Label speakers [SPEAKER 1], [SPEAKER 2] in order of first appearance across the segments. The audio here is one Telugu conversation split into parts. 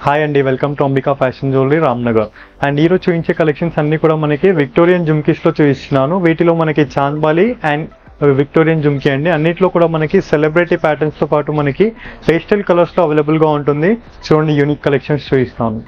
[SPEAKER 1] హాయ్ అండి, welcome to Ambika fashion jewellery Ramnagar. And ఈరోజు చూపించే కలెక్షన్స్ అన్ని కూడా మనకి విక్టోరియన్ జుమ్కీస్లో చూపిస్తున్నాను. వీటిలో మనకి చాంద్బాలి అండ్ విక్టోరియన్ జుమ్కీ అండి. అన్నిట్లో కూడా మనకి సెలబ్రిటీ ప్యాటర్న్స్తో పాటు మనకి పేస్టల్ కలర్స్లో అవైలబుల్గా ఉంటుంది. చూడండి, యూనిక్ కలెక్షన్స్ చూపిస్తాను.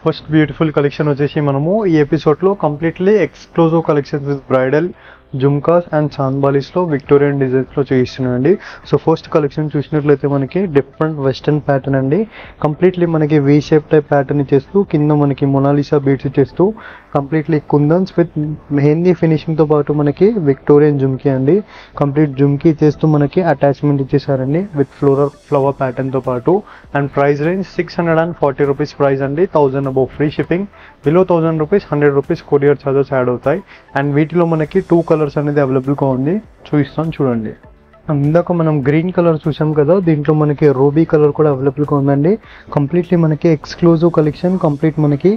[SPEAKER 1] ఫస్ట్ బ్యూటిఫుల్ కలెక్షన్ వచ్చేసి మనము ఈ ఎపిసోడ్లో completely exclusive collections with bridal jhumkas and చాంద్బాలీస్లో విక్టోరియన్ డిజైన్స్లో చూపిస్తున్నాయండి. సో ఫస్ట్ కలెక్షన్ చూసినట్లయితే మనకి డిఫరెంట్ వెస్టర్న్ ప్యాటర్న్ అండి. కంప్లీట్లీ మనకి వీ షేప్ టైప్ ప్యాటర్న్ ఇచ్చేస్తూ కింద మనకి మొనాలిసా బీడ్స్ ఇచ్చేస్తూ కంప్లీట్లీ కుందన్స్ విత్ మెహందీ ఫినిషింగ్తో పాటు మనకి విక్టోరియన్ జుమ్కీ అండి. కంప్లీట్ జుమ్కీ చేస్తూ మనకి అటాచ్మెంట్ ఇచ్చేసారండి విత్ ఫ్లవర్ ప్యాటర్న్తో పాటు. And price range 640 rupees price అండి. 1000 above free shipping, below 1000 rupees 100 rupees courier charges add అవుతాయి. అండ్ వీటిలో మనకి 2 కలర్స్ అనేది అవైలబుల్గా ఉంది, చూపిస్తాను చూడండి. ఇందాక మనం గ్రీన్ కలర్ చూసాం కదా, దీంట్లో మనకి రూబీ కలర్ కూడా అవైలబుల్గా ఉందండి. కంప్లీట్లీ మనకి ఎక్స్క్లూజివ్ కలెక్షన్, కంప్లీట్ మనకి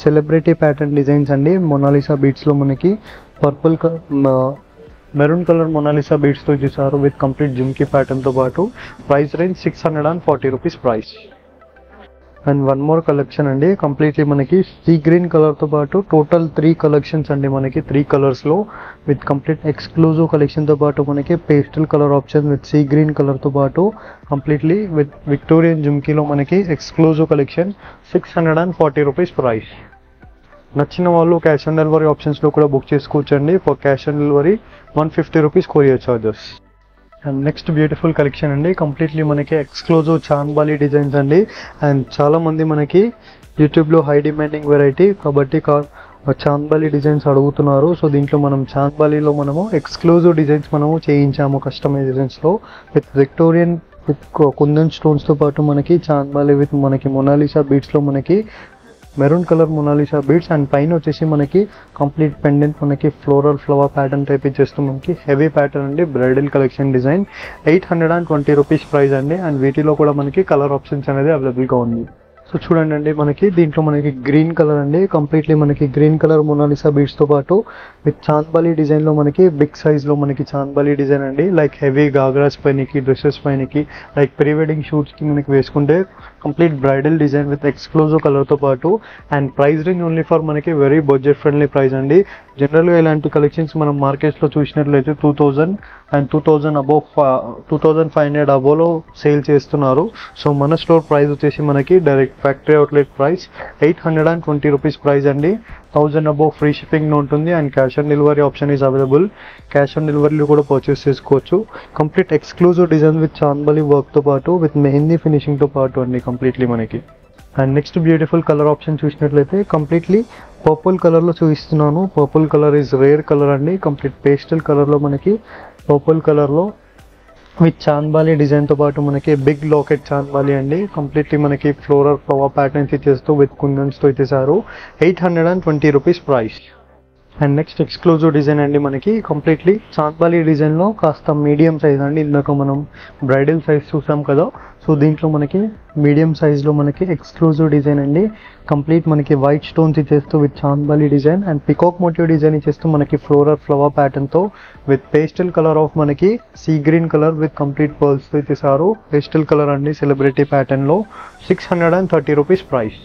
[SPEAKER 1] సెలబ్రిటీ ప్యాటర్న్ డిజైన్స్ అండి. మొనాలిసా బీడ్స్లో మనకి పర్పుల్ మెరూన్ కలర్ మొనాలిసా బీడ్స్తో చూసారు విత్ కంప్లీట్ జుమ్కీ ప్యాటర్న్తో పాటు. Price range 640 rupees price. And one more collection అండి. కంప్లీట్లీ మనకి సీ గ్రీన్ కలర్తో పాటు టోటల్ 3 కలెక్షన్స్ అండి. మనకి 3 కలర్స్లో విత్ కంప్లీట్ ఎక్స్క్లూజివ్ కలెక్షన్తో పాటు మనకి pastel colour option with sea green కలర్తో పాటు కంప్లీట్లీ విత్ విక్టోరియన్ జుమ్కీలో మనకి ఎక్స్క్లూజివ్ కలెక్షన్ 640 రూపీస్ ప్రైస్. నచ్చిన వాళ్ళు క్యాష్ ఆన్ డెలివరీ ఆప్షన్స్లో కూడా బుక్ చేసుకోవచ్చండి. For cash on delivery 150 rupees courier charges. And next beautiful collection అండి. కంప్లీట్లీ మనకి ఎక్స్క్లూజివ్ చాంద్బాలి డిజైన్స్ అండి. అండ్ చాలామంది మనకి యూట్యూబ్లో హై డిమాండింగ్ వెరైటీ కాబట్టి చాంద్బాలి డిజైన్స్ అడుగుతున్నారు. సో దీంట్లో మనం చాంద్బాలిలో మనము ఎక్స్క్లూజివ్ డిజైన్స్ మనము చేయించాము కస్టమైజేషన్స్లో విత్ విక్టోరియన్ విత్ కుందన్ స్టోన్స్తో పాటు మనకి చాంద్బాలి విత్ మనకి మొనాలిసా బీడ్స్లో మనకి maroon colour Mona Lisa beads and పైన వచ్చేసి మనకి కంప్లీట్ పెండెంట్ మనకి ఫ్లవర్ ప్యాటర్న్ టైప్ ఇచ్చేస్తూ మనకి హెవీ ప్యాటర్న్ అండి. Bridal collection design 820 rupees price అండి. అండ్ వీటిలో కూడా మనకి కలర్ ఆప్షన్స్ అనేది అవైలబుల్గా ఉంది. సో చూడండి అండి, మనకి దీంట్లో మనకి గ్రీన్ కలర్ అండి. కంప్లీట్లీ మనకి గ్రీన్ కలర్ మొనాలిసా బీడ్స్తో పాటు విత్ చాంద్బాలి డిజైన్లో మనకి బిగ్ సైజ్లో మనకి చాంద్బాలి డిజైన్ అండి. లైక్ హెవీ గాగ్రాస్ పైనకి, డ్రెస్సెస్ పైనకి, లైక్ ప్రీ వెడ్డింగ్ షూట్స్కి మనకి వేసుకుంటే complete bridal design with exclusive కలర్తో పాటు. And price range only for మనకి వెరీ బడ్జెట్ ఫ్రెండ్లీ ప్రైస్ అండి. జనరల్గా ఇలాంటి కలెక్షన్స్ మనం మార్కెట్స్లో చూసినట్లయితే 2000 అండ్ 2500 అబోలో సేల్ చేస్తున్నారు. సో మన స్టోర్ ప్రైస్ వచ్చేసి మనకి direct factory outlet price 820 rupees price అండి. 1000 అబోవ్ ఫ్రీ షిప్పింగ్ ఉంటుంది. And cash on delivery option is available. Cash on డెలివరీలో కూడా పర్చేస్ చేసుకోవచ్చు. Complete exclusive design with chandbali వర్క్తో పాటు విత్ మెహందీ ఫినిషింగ్తో పాటు అండి కంప్లీట్లీ మనకి. And next beautiful colour option చూసినట్లయితే కంప్లీట్లీ పర్పుల్ కలర్లో చూపిస్తున్నాను. Purple colour is rare colour అండి. కంప్లీట్ పేస్టల్ కలర్లో మనకి పర్పుల్ కలర్లో విత్ చాంద్బాలి డిజైన్తో పాటు మనకి బిగ్ లాకెట్ చాంద్బాలి అండి. కంప్లీట్లీ మనకి ఫ్లవర్ ప్యాటర్న్స్ ఇచ్చేస్తూ విత్ కుందన్స్తో ఇచ్చేసారు. 820 rupees price. And next exclusive design అండి. మనకి కంప్లీట్లీ చాంద్బాలి డిజైన్లో కాస్త మీడియం సైజ్ అండి. ఇందాక మనం బ్రైడల్ సైజ్ చూసాం కదా, సో దీంట్లో మనకి మీడియం సైజ్లో మనకి ఎక్స్క్లూజివ్ డిజైన్ అండి. కంప్లీట్ మనకి వైట్ స్టోన్స్ ఇచ్చేస్తూ with chandbali design and peacock motif design ఇచ్చేస్తూ మనకి ఫ్లవర్ ప్యాటర్న్తో విత్ పేస్టల్ కలర్ ఆఫ్ మనకి sea green colour with complete పర్ల్స్తో ఇచ్చేసారు. పేస్టల్ కలర్ అండి సెలబ్రిటీ ప్యాటర్న్లో. 630 rupees price.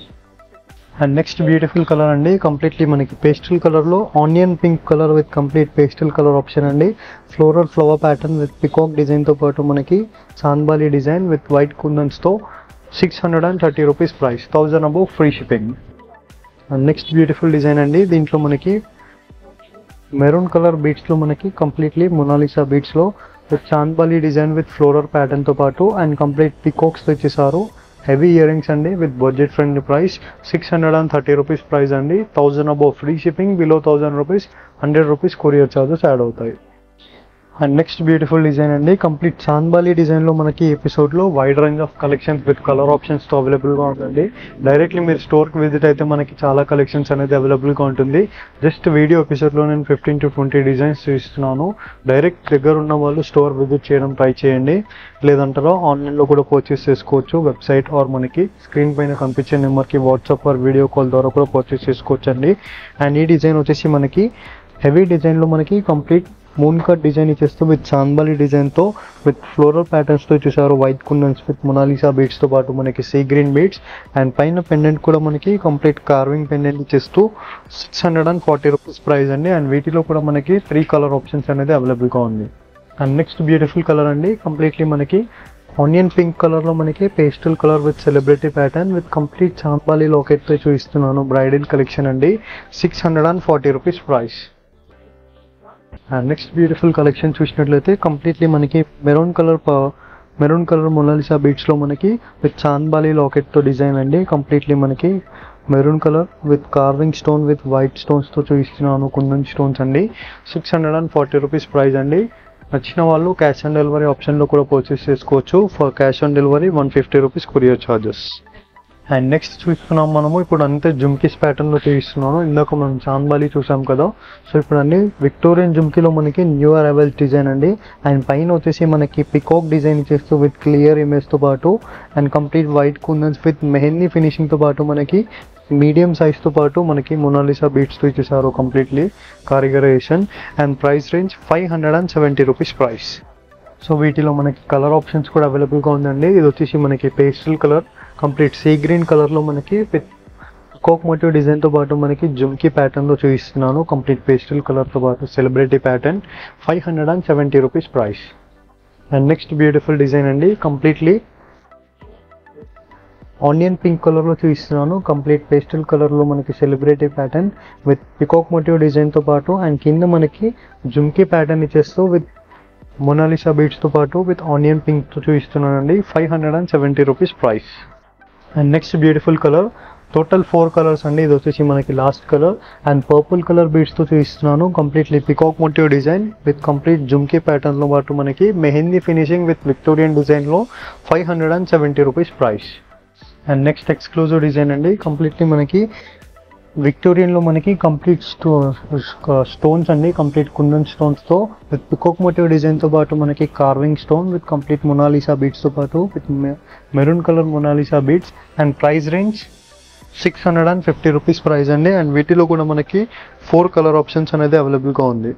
[SPEAKER 1] And next beautiful colour అండి. కంప్లీట్లీ మనకి పేస్టల్ కలర్లో onion pink colour with complete pastel colour option అండి. ఫ్లవర్ ప్యాటర్న్ విత్ పికాక్ డిజైన్తో పాటు మనకి చాంద్బాలి డిజైన్ విత్ వైట్ కుందన్స్తో 630 rupees price. 1000 above free shipping. And next beautiful design అండి. దీంట్లో మనకి మెరూన్ కలర్ బీడ్స్లో మనకి కంప్లీట్లీ మొనాలిసా బీడ్స్లో with chandbali design with floral ప్యాటర్న్తో పాటు అండ్ కంప్లీట్ పికాక్స్తో ఇచ్చేసారు. హెవీ ఇయర్ రింగ్స్ అండి with budget friendly price. 630 rupees price అండి. 1000 above free shipping, below 1000 rupees 100 rupees courier charges add అవుతాయి. అండ్ నెక్స్ట్ బ్యూటిఫుల్ డిజైన్ అండి, కంప్లీట్ చాంద్బాలి డిజైన్లో మనకి ఎపిసోడ్లో wide range of collections with colour ఆప్షన్స్తో అవైలబుల్గా ఉంటుంది. డైరెక్ట్లీ మీరు స్టోర్కి విజిట్ అయితే మనకి చాలా కలెక్షన్స్ అనేది అవైలబుల్గా ఉంటుంది. జస్ట్ వీడియో ఎపిసోడ్లో నేను 15 to 20 డిజైన్స్ చూస్తున్నాను. డైరెక్ట్ దగ్గర ఉన్న వాళ్ళు స్టోర్ విజిట్ చేయడం ట్రై చేయండి, లేదంటారా ఆన్లైన్లో కూడా పర్చేస్ చేసుకోవచ్చు. వెబ్సైట్ ఆర్ మనకి స్క్రీన్ పైన కనిపించే నెంబర్కి వాట్సాప్ ఆర్ వీడియో కాల్ ద్వారా కూడా పర్చేస్ చేసుకోవచ్చు అండి. అండ్ ఈ డిజైన్ వచ్చేసి మనకి హెవీ డిజైన్లో మనకి కంప్లీట్ మూన్ కట్ డిజైన్ ఇచ్చేస్తూ విత్ చాంద్బాలి డిజైన్తో విత్ ఫ్లోరల్ ప్యాటర్న్స్తో ఇచ్చేసారు. వైట్ కుందన్స్ విత్ మొనాలిసా బీడ్స్తో పాటు మనకి సీ గ్రీన్ బీడ్స్ అండ్ పైన పెండెంట్ కూడా మనకి కంప్లీట్ కార్వింగ్ పెండెంట్ ఇచ్చేస్తూ 640 రూపీస్ ప్రైస్ అండి. అండ్ వీటిలో కూడా మనకి 3 కలర్ ఆప్షన్స్ అనేది అవైలబుల్గా ఉంది. అండ్ నెక్స్ట్ బ్యూటిఫుల్ కలర్ అండి, కంప్లీట్లీ మనకి ఆనియన్ పింక్ కలర్లో మనకి pastel colour with celebrity pattern with complete chandbali లాకెట్తో చూపిస్తున్నాను. బ్రైడల్ కలెక్షన్ అండి, 640 rupees price. And next beautiful collection చూసినట్లయితే కంప్లీట్లీ మనకి మెరూన్ కలర్ మొనాలిసా బీడ్స్లో మనకి విత్ చాంద్బాలి లాకెట్తో డిజైన్ అండి. కంప్లీట్లీ మనకి maroon colour with carving stone with white స్టోన్స్తో చూపిస్తున్నాను. కుందన్ స్టోన్స్ అండి, 640 రూపీస్ ప్రైస్ అండి. నచ్చిన వాళ్ళు క్యాష్ ఆన్ డెలివరీ ఆప్షన్లో కూడా పర్చేస్ చేసుకోవచ్చు. For cash on delivery 150 rupees courier charges. And next చూస్తున్నాం మనము ఇప్పుడు అంతే జుమ్కీస్ ప్యాటర్న్లో చూపిస్తున్నాను. ఇందాక మనం చాంద్బాలి చూసాం కదా, సో ఇప్పుడు అన్ని విక్టోరియన్ జుమ్కీలో మనకి న్యూ అరైవల్ డిజైన్ అండి. అండ్ పైన వచ్చేసి మనకి పికాక్ డిజైన్ చేస్తూ విత్ క్లియర్ ఇమేజ్తో పాటు and complete white kundans with mehndi ఫినిషింగ్తో పాటు మనకి మీడియం సైజ్తో పాటు మనకి మొనాలిసా బీడ్స్తో ఇచ్చేసారు కంప్లీట్లీ కారిగరైజేషన్. And price range 570 rupees price. So వీటిలో మనకి కలర్ ఆప్షన్స్ కూడా అవైలబుల్గా ఉందండి. ఇది వచ్చేసి మనకి pastel colour complete sea green కలర్లో మనకి విత్ కోక్ మోటివ్ డిజైన్తో పాటు మనకి జుమ్కీ ప్యాటర్న్లో చూపిస్తున్నాను. కంప్లీట్ పేస్టల్ కలర్తో పాటు celebrity pattern, 570 rupees price. And next beautiful design అండి, కంప్లీట్లీ ఆనియన్ పింక్ కలర్లో చూపిస్తున్నాను. కంప్లీట్ పేస్టల్ కలర్లో మనకి celebrity pattern with peacock motif డిజైన్తో పాటు అండ్ కింద మనకి జుమ్కీ ప్యాటర్న్ ఇచ్చేస్తూ విత్ మొనాలిసా బీడ్స్తో పాటు విత్ ఆనియన్ పింక్తో చూపిస్తున్నానండి. 570 rupees price. And next beautiful colour, total 4 colours అండి. ఇది వచ్చేసి మనకి last colour and purple colour బీడ్స్తో చూపిస్తున్నాను. Completely peacock motif design with complete jhumki ప్యాటర్న్లో పాటు మనకి మెహందీ ఫినిషింగ్ విత్ విక్టోరియన్ డిజైన్లో 570 rupees price. And next exclusive design అండి, కంప్లీట్లీ మనకి విక్టోరియన్లో మనకి కంప్లీట్ స్టోన్స్ అండి, కంప్లీట్ కుందన్ స్టోన్స్తో విత్ పికాక్ మోటివ్ డిజైన్తో పాటు మనకి carving stone with complete Mona Lisa బీడ్స్తో పాటు with maroon colour Mona Lisa beads. And price range 650 rupees price అండి. అండ్ వీటిలో కూడా మనకి 4 కలర్ ఆప్షన్స్ అనేది అవైలబుల్గా ఉంది.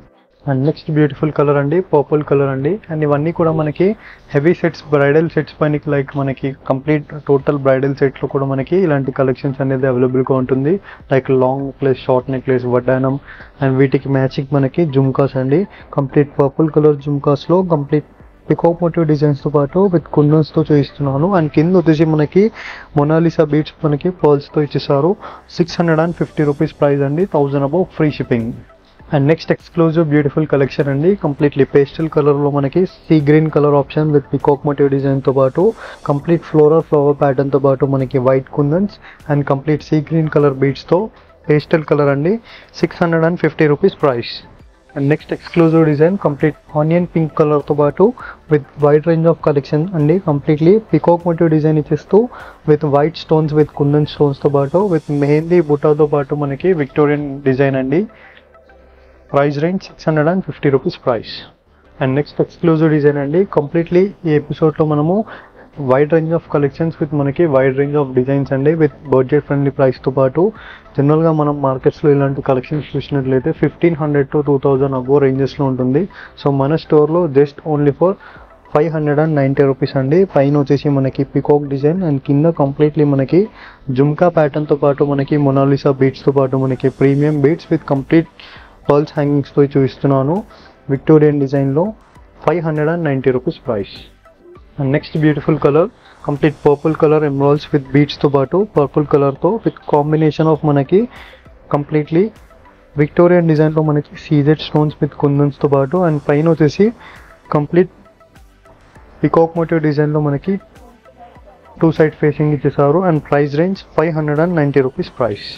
[SPEAKER 1] అండ్ నెక్స్ట్ బ్యూటిఫుల్ కలర్ అండి, పర్పుల్ కలర్ అండి. అండ్ ఇవన్నీ కూడా మనకి హెవీ సెట్స్, బ్రైడల్ సెట్స్ పైన లైక్ మనకి కంప్లీట్ టోటల్ బ్రైడల్ సెట్లో కూడా మనకి ఇలాంటి కలెక్షన్స్ అనేది అవైలబుల్గా ఉంటుంది. Like long necklace, short necklace, వడ్డానం అండ్ వీటికి మ్యాచింగ్ మనకి జుమ్కాస్ అండి. కంప్లీట్ పర్పుల్ కలర్ జుమ్కాస్లో కంప్లీట్ పికాక్ మోటివ్ డిజైన్స్తో పాటు విత్ కుందన్స్తో చూపిస్తున్నాను. అండ్ కింద వచ్చేసి మనకి మొనాలిసా బీడ్స్ మనకి పర్ల్స్తో ఇచ్చేసారు. 650 రూపీస్ ప్రైస్ అండి, 1000 above free shipping. And next exclusive beautiful collection అండి, కంప్లీట్లీ పేస్టల్ కలర్లో మనకి sea green colour option with peacock motif డిజైన్తో పాటు కంప్లీట్ ఫ్లవర్ ప్యాటర్న్తో పాటు మనకి white kundans and complete sea green colour బీడ్స్తో పేస్టల్ కలర్ అండి, 650 rupees price. And next exclusive design complete onion pink కలర్తో పాటు with wide range of collection అండి. కంప్లీట్లీ పికాక్ మోటివ్ డిజైన్ ఇచ్చేస్తూ with white stones with kundan స్టోన్స్తో పాటు విత్ మెహందీ బుటాతో పాటు మనకి విక్టోరియన్ డిజైన్ అండి. Price range 650 rupees price. And next exclusive design అండి, కంప్లీట్లీ ఈ ఎపిసోడ్లో మనము wide range of collections with మనకి వైడ్ రేంజ్ ఆఫ్ డిజైన్స్ అండి విత్ బడ్జెట్ ఫ్రెండ్లీ ప్రైస్తో పాటు. జనరల్గా మనం మార్కెట్స్లో ఇలాంటి కలెక్షన్స్ చూసినట్లయితే 1500 to 2000 అబో రేంజెస్లో ఉంటుంది. సో మన స్టోర్లో జస్ట్ ఓన్లీ ఫర్ 590 రూపీస్ అండి. పైన వచ్చేసి మనకి పికాక్ డిజైన్ అండ్ కింద కంప్లీట్లీ మనకి జుమ్కా ప్యాటర్న్తో పాటు మనకి మొనాలిసా బీడ్స్తో పాటు మనకి premium beads with complete pearls హ్యాంగింగ్స్తో చూపిస్తున్నాను. విక్టోరియన్ డిజైన్లో 590 rupees price. And next beautiful colour complete purple colour emeralds with బీడ్స్తో పాటు పర్పుల్ కలర్తో విత్ కాంబినేషన్ ఆఫ్ మనకి కంప్లీట్లీ విక్టోరియన్ డిజైన్లో మనకి సీజెడ్ స్టోన్స్ విత్ కుందన్స్తో పాటు అండ్ పైన వచ్చేసి కంప్లీట్ పికాక్ మోటివ్ డిజైన్లో మనకి 2 సైడ్ ఫేసింగ్ ఇచ్చేసారు. And price range 590 rupees price.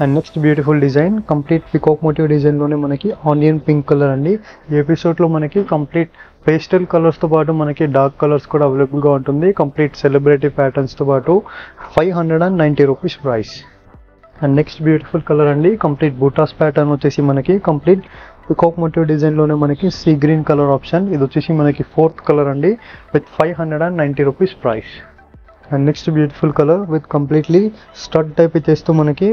[SPEAKER 1] And next beautiful design complete peacock motif డిజైన్లోనే మనకి ఆనియన్ పింక్ కలర్ అండి. ఈ ఎపిసోడ్లో మనకి కంప్లీట్ పేస్టల్ కలర్స్తో పాటు మనకి డార్క్ కలర్స్ కూడా అవైలబుల్గా ఉంటుంది. కంప్లీట్ సెలబ్రిటీ ప్యాటర్న్స్తో పాటు 590 rupees price. And next beautiful colour అండి, కంప్లీట్ బూటాస్ ప్యాటర్న్ వచ్చేసి మనకి కంప్లీట్ పికాక్ మోటివ్ డిజైన్లోనే మనకి సీ గ్రీన్ కలర్ ఆప్షన్. ఇది వచ్చేసి మనకి 4th కలర్ అండి with 590 rupees price. And next beautiful colour with completely stud type ఇచ్చేస్తూ మనకి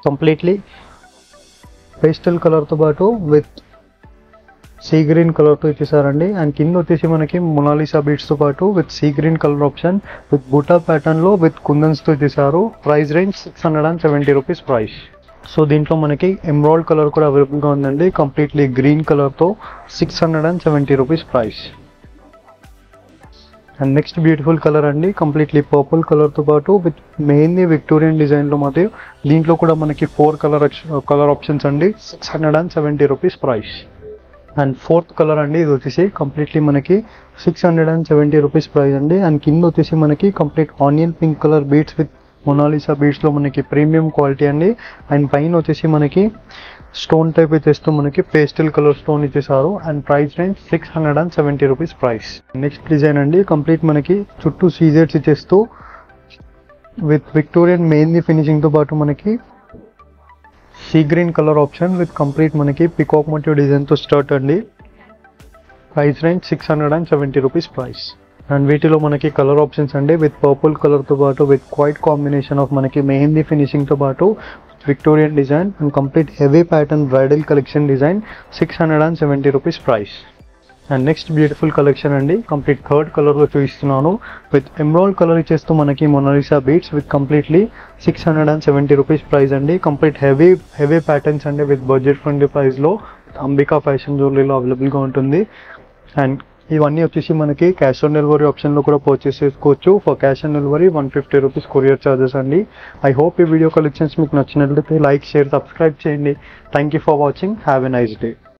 [SPEAKER 1] కంప్లీట్లీ పేస్టల్ కలర్తో పాటు విత్ సీ గ్రీన్ కలర్తో ఇచ్చేసారండి. అండ్ కింద వచ్చేసి మనకి మొనాలిసా బీడ్స్తో పాటు with sea green colour option with బూటా ప్యాటర్న్లో విత్ కుందన్స్తో ఇచ్చేసారు. Price range 670 rupees price. So దీంట్లో మనకి ఎమరాల్డ్ కలర్ కూడా అవైలబుల్గా ఉందండి, కంప్లీట్లీ గ్రీన్ కలర్తో 670 rupees price. And next beautiful colour అండి, కంప్లీట్లీ పర్పుల్ కలర్తో పాటు విత్ మెయిన్లీ విక్టోరియన్ డిజైన్లో మరియు దీంట్లో కూడా మనకి 4 కలర్ ఆప్షన్స్ అండి. 670 rupees price. And 4th colour అండి, ఇది వచ్చేసి కంప్లీట్లీ మనకి 670 రూపీస్ ప్రైస్ అండి. అండ్ కింద వచ్చేసి మనకి complete onion pink colour beads with Mona Lisa బీడ్స్లో మనకి ప్రీమియం క్వాలిటీ అండి. అండ్ పైన వచ్చేసి మనకి స్టోన్ టైప్ ఇచ్చేస్తూ మనకి పేస్టల్ కలర్ స్టోన్ ఇచ్చేసారు. And price range 670 rupees price. Next design అండి, కంప్లీట్ మనకి చుట్టూ సీజెట్స్ ఇచ్చేస్తూ విత్ విక్టోరియన్ మెయిన్లీ ఫినిషింగ్తో పాటు మనకి sea green colour option with complete మనకి పికాక్ మోటివ్ డిజైన్తో స్టార్ట్ అండి. Price range 670 rupees price. And వీటిలో మనకి కలర్ ఆప్షన్స్ అండి విత్ పర్పుల్ కలర్తో పాటు విత్ క్వైట్ కాంబినేషన్ ఆఫ్ మనకి మెహందీ ఫినిషింగ్తో పాటు Victorian design and complete heavy pattern bridal collection design 670 rupees price. And next beautiful collection అండి, కంప్లీట్ 3rd కలర్లో చూపిస్తున్నాను విత్ ఎమరాల్డ్ కలర్ ఇచ్చేస్తూ మనకి Mona Lisa beads with completely 670 rupees price అండి. కంప్లీట్ హెవీ ప్యాటర్న్స్ అండి విత్ బడ్జెట్ ఫ్రెండ్లీ ప్రైస్లో అంబికా ఫ్యాషన్ జ్యువెలరీలో అవైలబుల్గా ఉంటుంది. అండ్ ఇవన్నీ వచ్చేసి మనకి క్యాష్ ఆన్ డెలివరీ ఆప్షన్లో కూడా పర్చేస్ చేసుకోవచ్చు. For cash on delivery 150 rupees courier charges అండి. ఐ హోప్ ఈ వీడియో కలెక్షన్స్ మీకు నచ్చినట్లయితే లైక్, షేర్, సబ్స్క్రైబ్ చేయండి. Thank you for watching. Have a nice day.